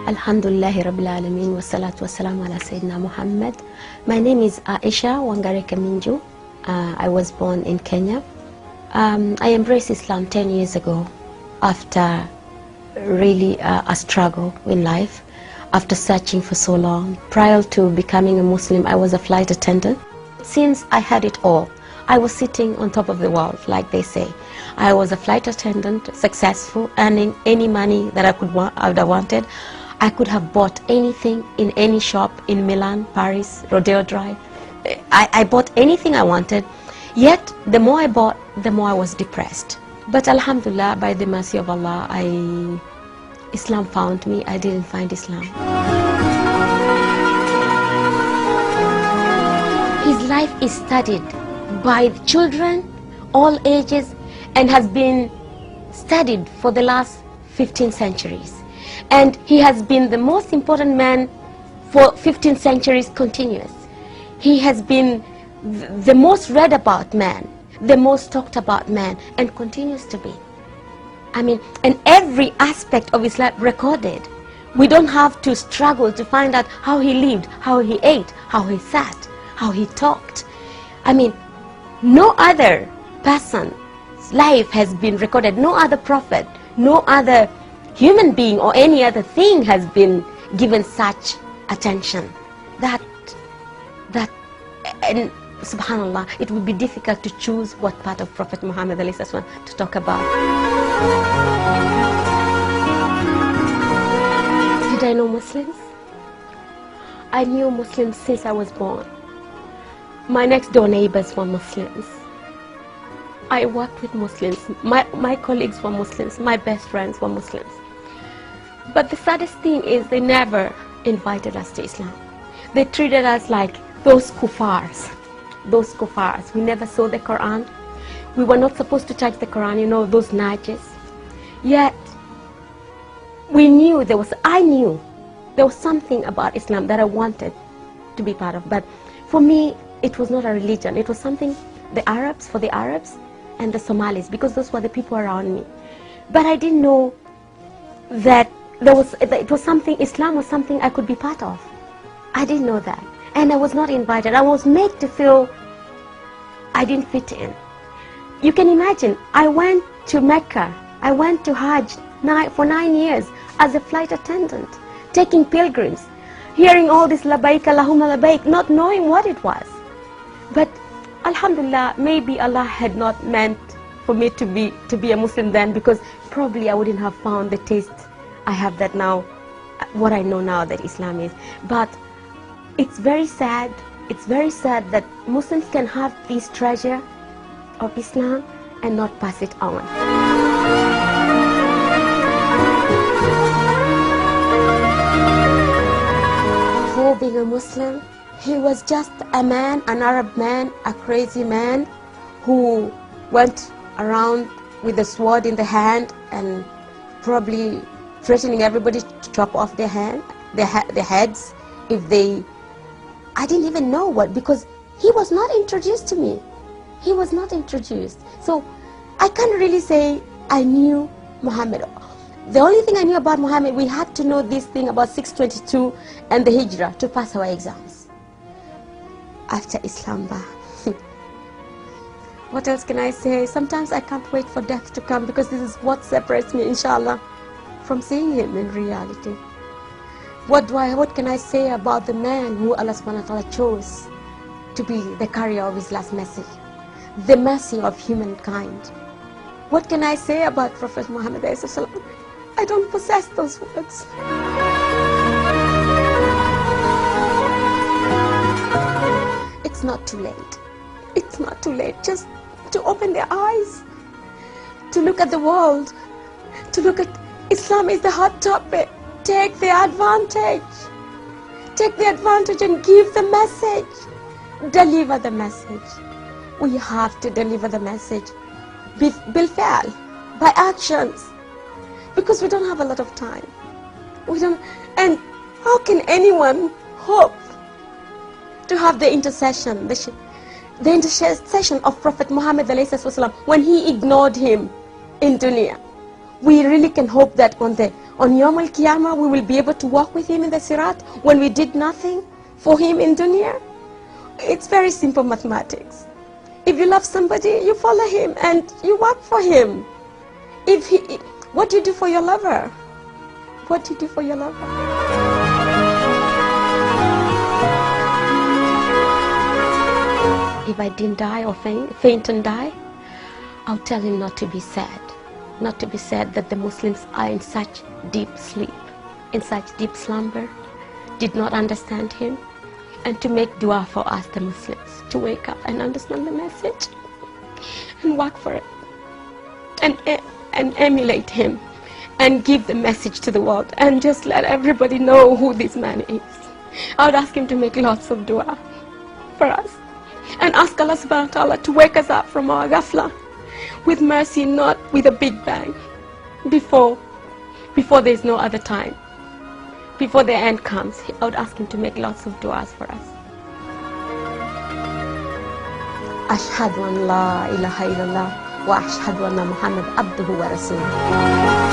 Alhamdulillahi Rabbil Alameen wa salatu wa salam ala Sayyidina Muhammad. My name is Aisha Wangare Kaminju. I was born in Kenya. I embraced Islam 10 years ago after really a struggle in life, after searching for so long. Prior to becoming a Muslim, I was a flight attendant. Since I had it all, I was sitting on top of the world, like they say. I was a flight attendant, successful, earning any money that I would have wanted. I could have bought anything in any shop in Milan, Paris, Rodeo Drive. I bought anything I wanted. Yet, the more I bought, the more I was depressed. But Alhamdulillah, by the mercy of Allah, Islam found me. I didn't find Islam. His life is studied by children, all ages, and has been studied for the last 15 centuries. And he has been the most important man for 15 centuries continuous. He has been the most read about man, the most talked about man, and continues to be. I mean, and every aspect of his life recorded. We don't have to struggle to find out how he lived, how he ate, how he sat, how he talked. I mean, no other person's life has been recorded. No other prophet, no other human being or any other thing has been given such attention. And subhanallah, it would be difficult to choose what part of Prophet Muhammad to talk about. Did I know Muslims? I knew Muslims since I was born. My next door neighbors were Muslims. I worked with Muslims. My colleagues were Muslims. My best friends were Muslims. But the saddest thing is they never invited us to Islam. They treated us like those kuffars. Those kuffars. We never saw the Quran. We were not supposed to touch the Quran, you know, those najis. Yet, I knew there was something about Islam that I wanted to be part of. But for me, it was not a religion. It was something, for the Arabs and the Somalis, because those were the people around me. But I didn't know that Islam was something I could be part of. I didn't know that. And I was not invited. I was made to feel I didn't fit in. You can imagine, I went to Mecca, I went to Hajj for 9 years as a flight attendant, taking pilgrims, hearing all this labaik, Allahumma labaik, not knowing what it was. But alhamdulillah, maybe Allah had not meant for me to be a Muslim then, because probably I wouldn't have found the taste I have that now, what I know now that Islam is. But it's very sad that Muslims can have this treasure of Islam and not pass it on. Before being a Muslim, he was just a man, an Arab man, a crazy man who went around with a sword in the hand and probably threatening everybody to chop off their heads if they... I didn't even know what, because he was not introduced to me. He was not introduced. So I can't really say I knew Muhammad. The only thing I knew about Muhammad, we had to know this thing about 622 and the Hijrah to pass our exams. After Islam, what else can I say? Sometimes I can't wait for death to come, because this is what separates me, inshallah, from seeing him in reality. What can I say about the man who Allah subhanahu wa ta'ala chose to be the carrier of his last message, the mercy of humankind? What can I say about Prophet Muhammad? I don't possess those words. It's not too late. It's not too late just to open their eyes, to look at the world, to look at Islam is the hot topic. Take the advantage. Take the advantage and give the message. Deliver the message. We have to deliver the message. Bilfa'al, by actions. Because we don't have a lot of time. And how can anyone hope to have the intercession, the intercession of Prophet Muhammad when he ignored him in dunya? we really can hope that on Yom Al-Qiyamah we will be able to walk with him in the Sirat when we did nothing for him in dunya? It's very simple mathematics. If you love somebody, you follow him and you work for him. What do you do for your lover? What do you do for your lover? If I didn't die or faint and die, I'll tell him not to be sad. Not to be sad that the Muslims are in such deep sleep, in such deep slumber, did not understand him, and to make dua for us, the Muslims, to wake up and understand the message and work for it and emulate him and give the message to the world and just let everybody know who this man is. I would ask him to make lots of dua for us and ask Allah subhanahu wa ta'ala to wake us up from our ghafla with mercy, not with a big bang, before there's no other time, before the end comes. I would ask him to make lots of du'as for us. Ashhadu an la ilaha illallah wa ashhadu anna Muhammad abduhu wa rasuluh.